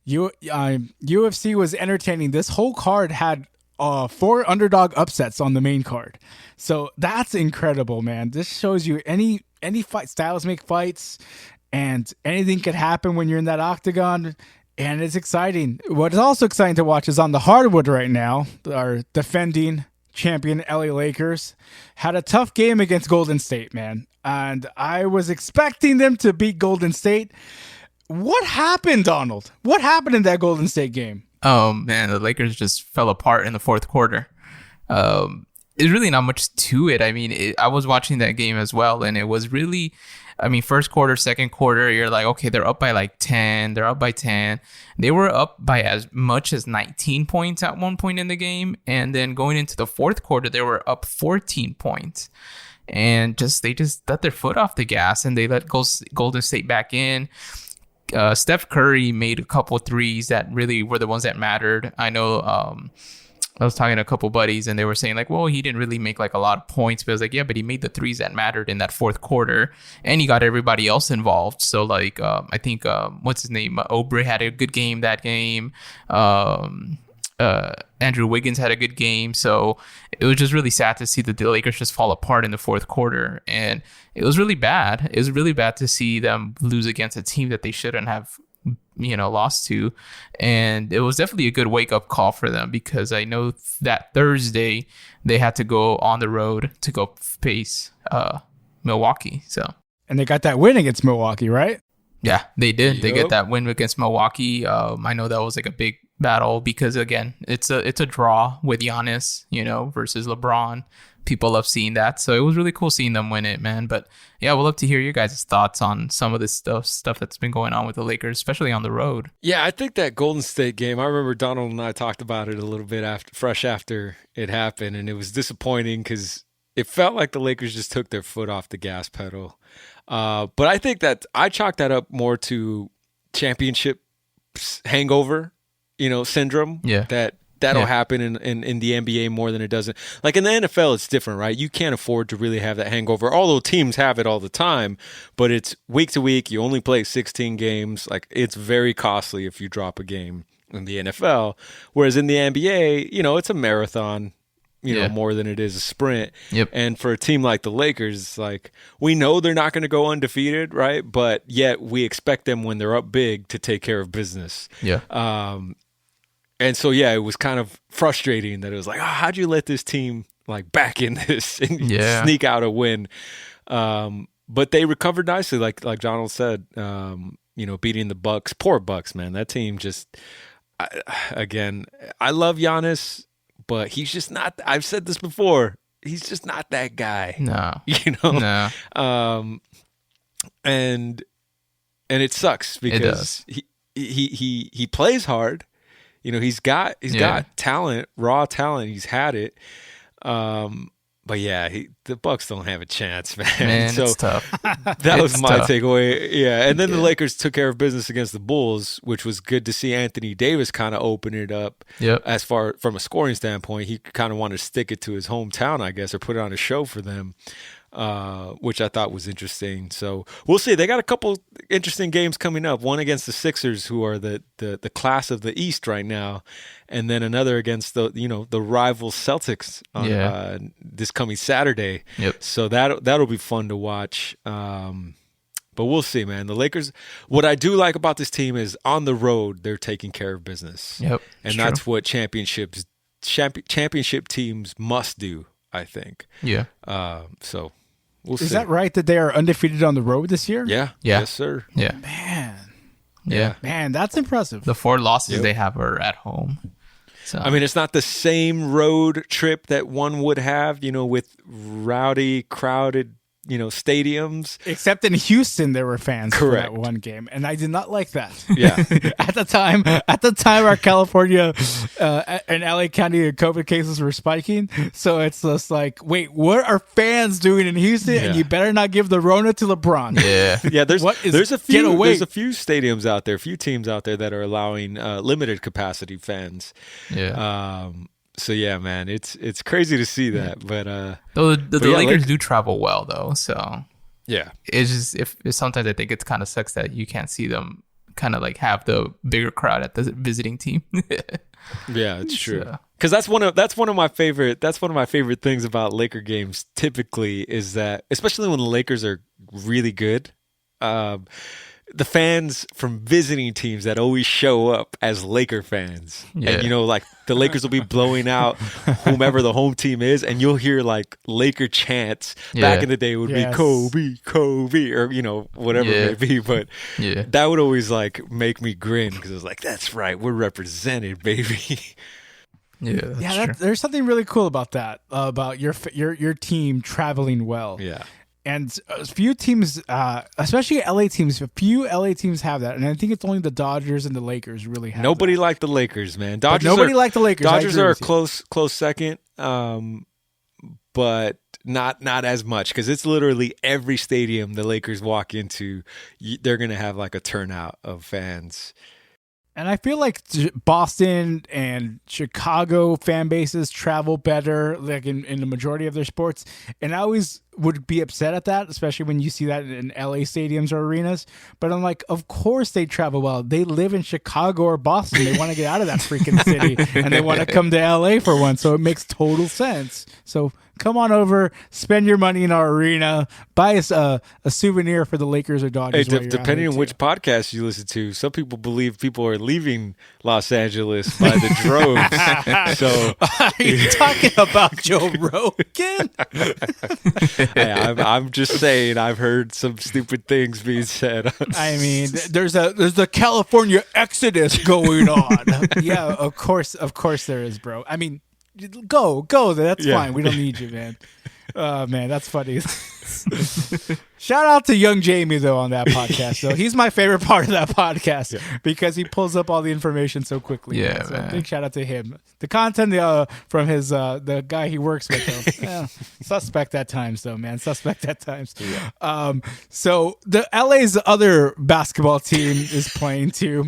UFC was entertaining. This whole card had 4 underdog upsets on the main card. So that's incredible, man. This shows you any fight styles make fights, and anything could happen when you're in that octagon, and it's exciting. What is also exciting to watch is on the hardwood right now, our defending champion LA Lakers had a tough game against Golden State, man. And I was expecting them to beat Golden State. What happened, Donald? What happened in that Golden State game? Oh, man, the Lakers just fell apart in the fourth quarter. There's really not much to it. I mean, I was watching that game as well, and it was really, I mean, first quarter, second quarter, you're like, okay, they're up by like 10. They're up by 10. They were up by as much as 19 points at one point in the game. And then going into the fourth quarter, they were up 14 points. And they just let their foot off the gas, and they let Golden State back in. Steph Curry made a couple threes that really were the ones that mattered. I know I was talking to a couple buddies, and they were saying like, well, he didn't really make like a lot of points, but I was like, yeah, but he made the threes that mattered in that fourth quarter, and he got everybody else involved. So like, I think what's his name, Oubre had a good game that game. Andrew Wiggins had a good game. So it was just really sad to see the Lakers just fall apart in the fourth quarter, and it was really bad. It was really bad to see them lose against a team that they shouldn't have, lost to. And it was definitely a good wake-up call for them, because I know that Thursday they had to go on the road to go face Milwaukee. And they got that win against Milwaukee, right? Yeah, they did. Yep. They get that win against Milwaukee. I know that was like a big battle, because again, it's a draw with Giannis, versus LeBron. People love seeing that, so it was really cool seeing them win it, man. But yeah, we'll love to hear your guys' thoughts on some of this stuff that's been going on with the Lakers, especially on the road. Yeah, I think that Golden State game, I remember Donald and I talked about it a little bit after it happened, and it was disappointing because it felt like the Lakers just took their foot off the gas pedal. But I think that I chalk that up more to championship hangover, syndrome. Yeah. That'll happen in the NBA more than it doesn't. Like in the NFL, it's different, right? You can't afford to really have that hangover, although teams have it all the time, but it's week to week. You only play 16 games. Like, it's very costly if you drop a game in the NFL. Whereas in the NBA, it's a marathon, more than it is a sprint. Yep. And for a team like the Lakers, it's like, we know they're not going to go undefeated, right? But yet we expect them, when they're up big, to take care of business. Yeah. And so, yeah, it was kind of frustrating that it was like, how'd you let this team like back in this and sneak out a win? But they recovered nicely, like Donald said, beating the Bucks. Poor Bucks, man. That team just, again, I love Giannis, but he's just not, I've said this before, he's just not that guy. No. No. And it sucks because he plays hard. He's got talent, raw talent. He's had it. But yeah, the Bucks don't have a chance, man. So it's tough. That was my takeaway. Yeah. And then the Lakers took care of business against the Bulls, which was good to see Anthony Davis kind of open it up. Yep. As far from a scoring standpoint, he kind of wanted to stick it to his hometown, I guess, or put it on a show for them. Which I thought was interesting. So we'll see. They got a couple interesting games coming up. One against the Sixers, who are the class of the East right now, and then another against the rival Celtics on this coming Saturday. Yep. So that'll be fun to watch. But we'll see, man. The Lakers. What I do like about this team is on the road they're taking care of business. Yep. And that's what championship teams must do, I think. Yeah. So. We'll see. Is that right that they are undefeated on the road this year? Yeah. Yes, sir. Yeah. Man, that's impressive. The 4 losses they have are at home. So I mean, it's not the same road trip that one would have, with rowdy, crowded, stadiums. Except in Houston, there were fans Correct. for that one game, and I did not like that. Yeah. At the time, our California and LA County COVID cases were spiking. So it's just like, wait, what are fans doing in Houston? And you better not give the Rona to LeBron. Yeah. There's a few stadiums out there, a few teams out there that are allowing limited capacity fans. Yeah. So yeah, man, it's crazy to see that, but the Lakers do travel well though, so yeah, it's just if sometimes I think it kind of sucks that you can't see them kind of like have the bigger crowd at the visiting team. Yeah, it's true. Because that's one of my favorite things about Laker games. Typically, is that especially when the Lakers are really good. The fans from visiting teams that always show up as Laker fans. Yeah. And, like the Lakers will be blowing out whomever the home team is, and you'll hear like Laker chants. Back in the day, it would be Kobe, Kobe, or, whatever it may be. But that would always like make me grin because it was like, that's right, we're represented, baby. Yeah, there's something really cool about that, about your team traveling well. Yeah. And a few teams, especially LA teams, a few LA teams have that. And I think it's only the Dodgers and the Lakers really have Nobody that. liked the Lakers, man. Nobody liked the Lakers. Dodgers are a close second, but not as much because it's literally every stadium the Lakers walk into, they're going to have like a turnout of fans. And I feel like Boston and Chicago fan bases travel better, like in the majority of their sports. And I always would be upset at that, especially when you see that in LA stadiums or arenas. But I'm like, of course they travel well. They live in Chicago or Boston. They want to get out of that freaking city and they want to come to LA for one. So it makes total sense. So come on over, spend your money in our arena, buy us a souvenir for the Lakers or Dodgers. Hey, depending on which podcast you listen to, some people believe people are leaving Los Angeles by the droves. So, are you talking about Joe Rogan? Hey, I'm just saying, I've heard some stupid things being said. I mean, there's the California exodus going on. Yeah, of course there is, bro. I mean, go. That's fine. We don't need you, man. Oh man, that's funny. Shout out to young Jamie though on that podcast. So he's my favorite part of that podcast because he pulls up all the information so quickly. Yeah, so man. Big shout out to him. The content from his the guy he works with though. Suspect at times though, man. Suspect at times. Yeah. So the LA's other basketball team is playing too.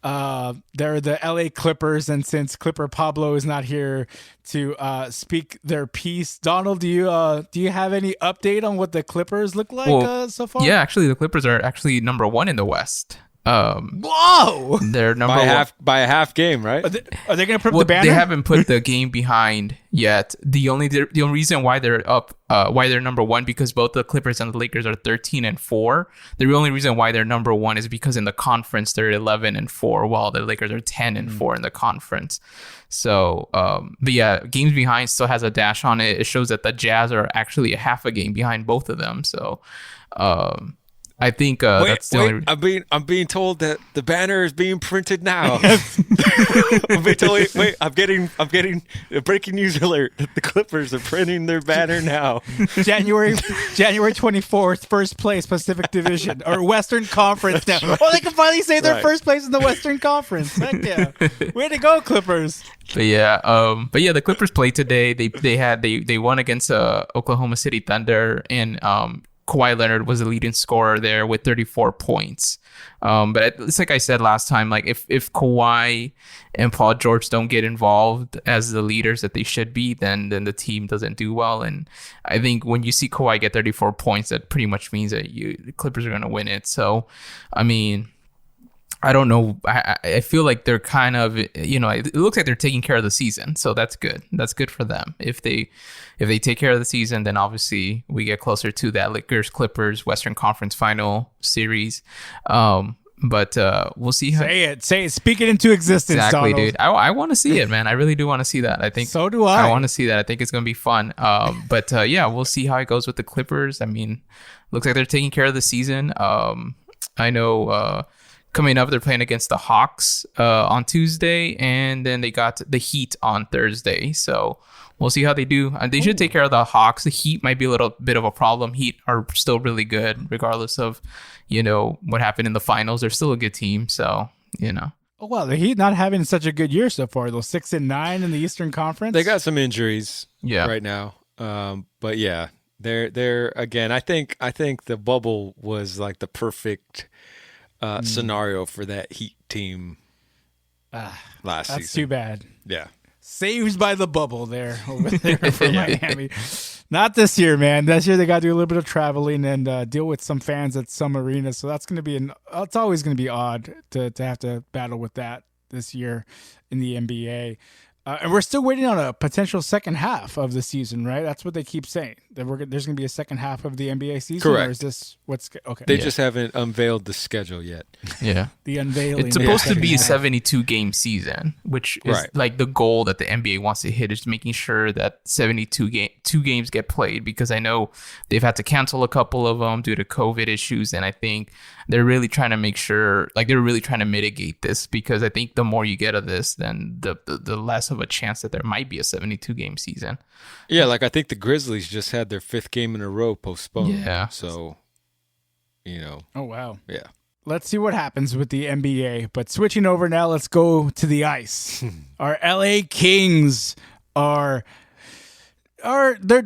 They're the LA Clippers, and since Clipper Pablo is not here to speak their piece, Donald, do you have any update on what the Clippers look like so far? Yeah, actually, the Clippers are actually number one in the West. Whoa! They're number by a half game, right? Are they going to put up the banner? They haven't put the game behind yet. The only reason why they're up, why they're number one, because both the Clippers and the Lakers are 13-4. The only reason why they're number one is because in the conference they're 11-4, while the Lakers are 10-4 in the conference. So, but yeah, games behind still has a dash on it. It shows that the Jazz are actually a half a game behind both of them. So, I think that's the only. I'm being told that the banner is being printed now. I'm being told. Wait, I'm getting a breaking news alert. The Clippers are printing their banner now. January 24th, first place Pacific Division or Western Conference now. Right. Oh, they can finally say they're first place in the Western Conference. Heck yeah! Way to go, Clippers. But yeah, the Clippers played today. They won against Oklahoma City Thunder, and Kawhi Leonard was the leading scorer there with 34 points. But it's like I said last time, like if Kawhi and Paul George don't get involved as the leaders that they should be, then the team doesn't do well. And I think when you see Kawhi get 34 points, that pretty much means that the Clippers are going to win it. So, I mean, I don't know. I feel like they're kind of, it looks like they're taking care of the season. So that's good. That's good for them. If they take care of the season, then obviously we get closer to that Lakers Clippers Western Conference final series. But we'll see how. Say it. Speak it into existence. Exactly, Donald. dude. I want to see it, man. I really do want to see that. I think so do I. I want to see that. I think it's going to be fun. But yeah, we'll see how it goes with the Clippers. I mean, looks like they're taking care of the season. I know. Coming up, they're playing against the Hawks on Tuesday, and then they got the Heat on Thursday. So we'll see how they do. They should take care of the Hawks. The Heat might be a little bit of a problem. Heat are still really good, regardless of, what happened in the finals. They're still a good team. So, Oh, well, the Heat not having such a good year so far. Those 6-9 in the Eastern Conference. They got some injuries right now. But yeah, they're again, I think the bubble was like the perfect scenario for that Heat team last season. That's too bad. Yeah. Saved by the bubble there over there for Miami. Not this year, man. This year they got to do a little bit of traveling and deal with some fans at some arenas. So that's going to be it's always going to be odd to have to battle with that this year in the NBA. And we're still waiting on a potential second half of the season, right? That's what they keep saying. That there's going to be a second half of the NBA season. Correct. Or is this okay? They just haven't unveiled the schedule yet. Yeah. The unveiling. It's supposed to be a 72-game season, which is like the goal that the NBA wants to hit, is making sure that two games get played, because I know they've had to cancel a couple of them due to COVID issues, and I think they're really trying to make sure, they're really trying to mitigate this, because I think the more you get of this, then the less of a chance that there might be a 72-game season. Yeah, I think the Grizzlies just had their 5th game in a row postponed. Yeah. So, Oh, wow. Yeah. Let's see what happens with the NBA. But switching over now, let's go to the ice. Our LA Kings are they're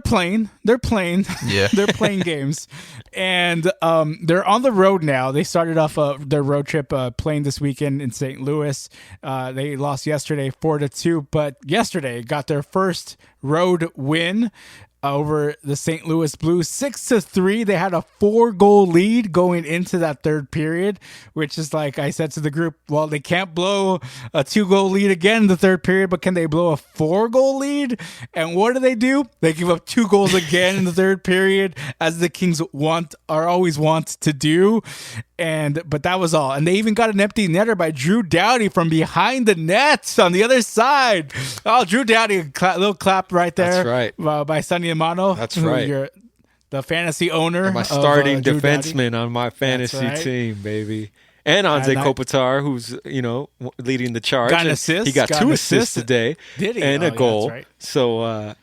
playing. They're playing. Yeah. They're playing games. And they're on the road now. They started off their road trip playing this weekend in St. Louis. They lost yesterday 4-2, but yesterday got their first road win over the St. Louis Blues, 6-3. They had a 4-goal lead going into that third period, which is, like I said to the group, well, they can't blow a 2-goal lead again in the third period, but can they blow a 4-goal lead? And what do? They give up 2 goals again in the third period, as the Kings always want to do. But that was all. And they even got an empty netter by Drew Doughty from behind the net on the other side. Oh, Drew Doughty, a little clap right there. That's right. By Sonny Amano. That's right. You're the fantasy owner. My starting Drew defenseman Doughty. on my fantasy team, baby. And Anze Kopitar, who's, leading the charge. Got an assist. He got 2 assists today. Did he? And a goal. That's right. So,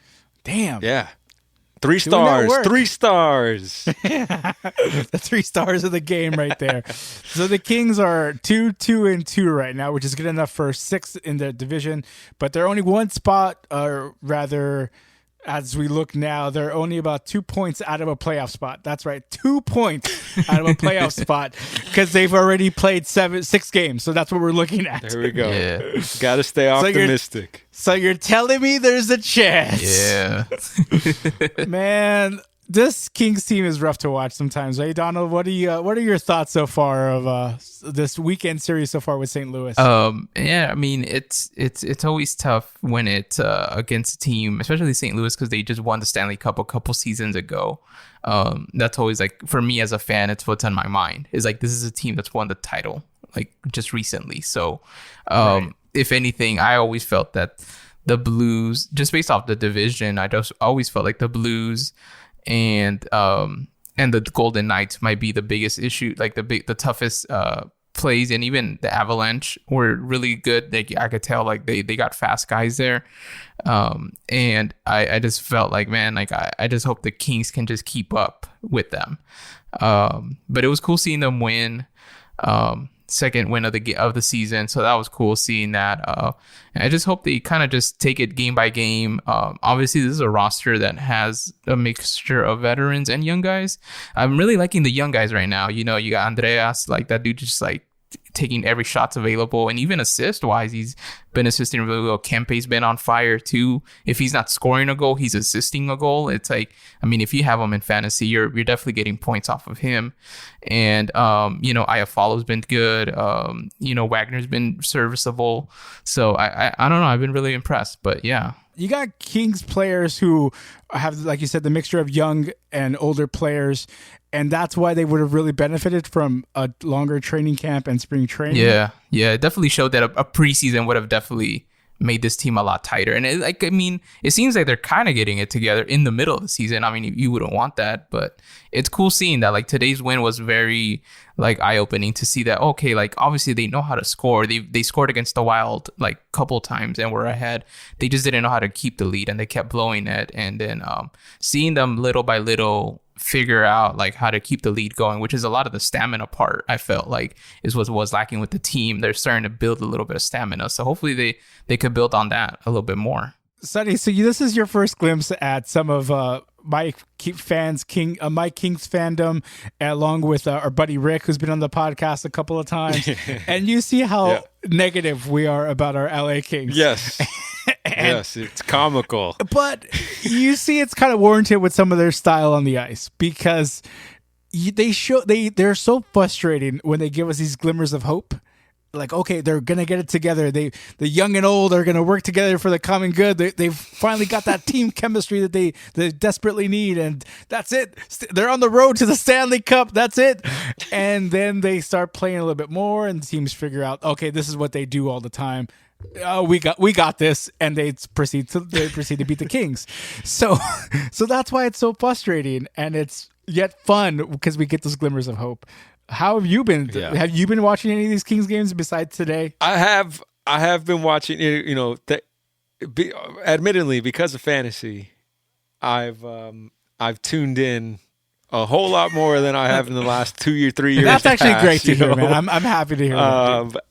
damn. Yeah. 3 stars. 3 stars. The 3 stars of the game right there. So the Kings are 2-2 right now, which is good enough for 6th in the division. But they're only 1 spot, or rather, as we look now, they're only about 2 points out of a playoff spot. That's right, 2 points out of a playoff spot, because they've already played 6 games. So that's what we're looking at. There we go. Yeah. Got to stay optimistic. So you're telling me there's a chance? Yeah. Man, this Kings team is rough to watch sometimes. Hey, Donald, what are your thoughts so far of this weekend series so far with St. Louis? Yeah, I mean, it's always tough when it's against a team, especially St. Louis, because they just won the Stanley Cup a couple seasons ago. That's always, for me as a fan, it's what's on my mind. Is this is a team that's won the title just recently. So, right. If anything, I always felt that the Blues, just based off the division, I just always felt like the Blues and the Golden Knights might be the biggest issue, the toughest plays, and even the Avalanche were really good. I could tell they got fast guys there, and I just felt I just hope the Kings can just keep up with them. But it was cool seeing them win. Second win of the season, so that was cool seeing that. And I just hope they kind of just take it game by game. Obviously, this is a roster that has a mixture of veterans and young guys. I'm really liking the young guys right now. You got Andreas, that dude just taking every shot's available, and even assist wise, he's been assisting really well. Kempe's been on fire too. If he's not scoring a goal, he's assisting a goal. It's if you have him in fantasy, you're definitely getting points off of him. And Iafalo's been good. Wagner's been serviceable. So I don't know. I've been really impressed. But yeah. You got Kings players who have, like you said, the mixture of young and older players, and that's why they would have really benefited from a longer training camp and spring training. Yeah. It definitely showed that a preseason would have definitely made this team a lot tighter. And it seems like they're kind of getting it together in the middle of the season. I mean, you wouldn't want that, but it's cool seeing that. Like, today's win was very like eye-opening to see that, okay, like obviously they know how to score. They scored against the Wild like a couple times and were ahead. They just didn't know how to keep the lead, and they kept blowing it. And then seeing them little by little figure out like how to keep the lead going, which is a lot of the stamina part, I felt like is what was lacking with the team. They're starting to build a little bit of stamina, so hopefully they could build on that a little bit more. Sonny, so this is your first glimpse at some of Mike King's fandom, along with our buddy Rick, who's been on the podcast a couple of times, and you see how negative we are about our LA Kings. Yes. Yes, it's comical. But you see it's kind of warranted with some of their style on the ice, because they're so frustrating when they give us these glimmers of hope. Like, okay, they're going to get it together. The young and old are going to work together for the common good. They've finally got that team chemistry that they desperately need, and that's it. They're on the road to the Stanley Cup. That's it. And then they start playing a little bit more, and teams figure out, okay, this is what they do all the time. Oh, we got this, and they proceed to beat the Kings. So that's why it's so frustrating, and it's yet fun because we get those glimmers of hope. How have you been? Yeah. Have you been watching any of these Kings games besides today? I have been watching. Admittedly, because of fantasy, I've tuned in a whole lot more than I have in the last 2 or 3 years. That's actually great to hear, man. I'm happy to hear that.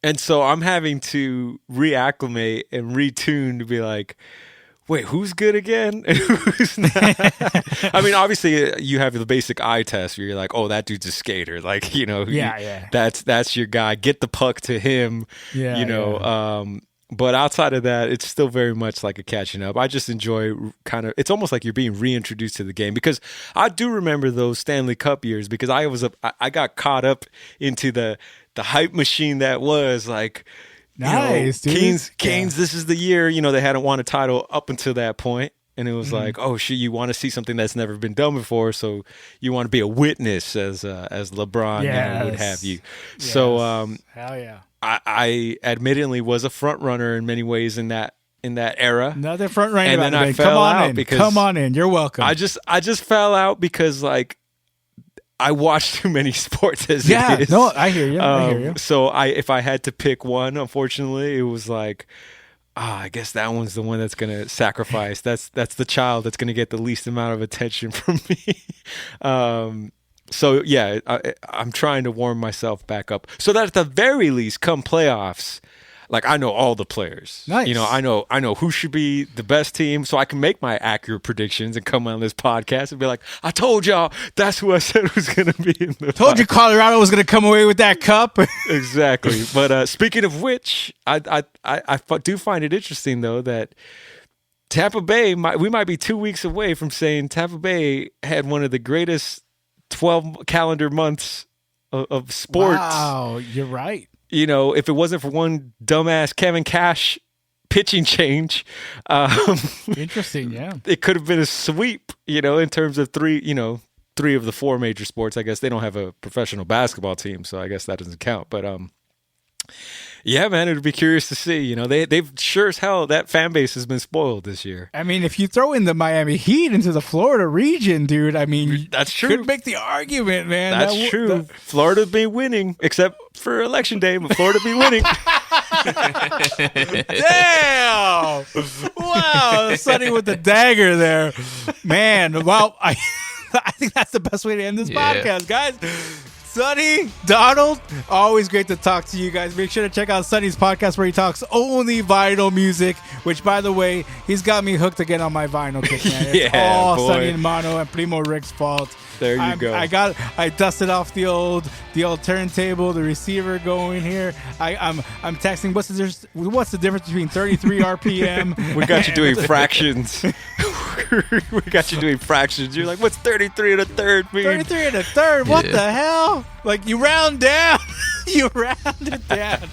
And so I'm having to reacclimate and retune to be like, wait, who's good again? And who's not? I mean, obviously, you have the basic eye test where you're like, oh, that dude's a skater. Like, that's your guy. Get the puck to him. But outside of that, it's still very much like a catching up. I just enjoy it's almost like you're being reintroduced to the game, because I do remember those Stanley Cup years, because I got caught up into the hype machine that was like, nice, Canes, this is the year. They hadn't won a title up until that point, and it was like, oh shit, you want to see something that's never been done before, so you want to be a witness, as LeBron would have you. Yes. So, hell yeah. I admittedly was a front runner in many ways in that era. Another front runner, and then I fell out because come on in. You're welcome. I just fell out because like I watch too many sports as it is. No, I hear you. So if I had to pick one, unfortunately, it was like, I guess that one's the one that's gonna sacrifice. That's the child that's gonna get the least amount of attention from me. So yeah, I'm trying to warm myself back up so that at the very least, come playoffs, like I know all the players. Nice. I know who should be the best team, so I can make my accurate predictions and come on this podcast and be like, I told y'all that's who I said was going to be in the. Told you Colorado was going to come away with that cup. Exactly. But speaking of which, I do find it interesting though that Tampa Bay, we might be 2 weeks away from saying Tampa Bay had one of the greatest 12 calendar months of sports. Wow, you're right. If it wasn't for one dumbass Kevin Cash pitching change, interesting, yeah, it could have been a sweep. In terms of three of the four major sports. I guess they don't have a professional basketball team, so I guess that doesn't count. But yeah, man, it'd be curious to see. They've sure as hell, that fan base has been spoiled this year. I mean, if you throw in the Miami Heat into the Florida region, dude, I mean, that's true. Could make the argument, man. That's true. Florida be winning, except for election day, but Florida be winning. Damn! Wow, Sonny with the dagger there, man. Well, I think that's the best way to end this podcast, guys. Sonny, Donald, always great to talk to you guys. Make sure to check out Sonny's podcast where he talks only vinyl music, which, by the way, he's got me hooked again on my vinyl kick, man. It's all boy. Sonny and Mano and Primo Rick's fault. There you go. I dusted off the old turntable, the receiver going here. I'm texting. What's the difference between 33 RPM? We got you doing fractions. We got you doing fractions. You're like, what's 33 and a third mean? 33 and a third. What the hell? Like you round down. You round it down.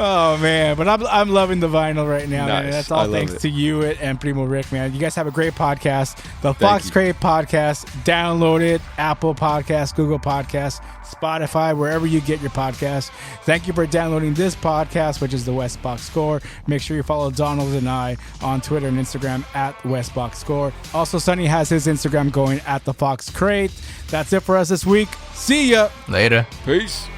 Oh man, but I'm loving the vinyl right now, man. Nice. That's all thanks to you and Primo Rick, man. You guys have a great podcast, the Fox Crave Podcast. Download it, Apple Podcasts, Google Podcasts, Spotify, wherever you get your podcasts. Thank you for downloading this podcast, which is the West Box Score. Make sure you follow Donald and I on Twitter and Instagram at West Box Score. Also, Sonny has his Instagram going at the Fox Crate. That's it for us this week. See ya. Later. Peace.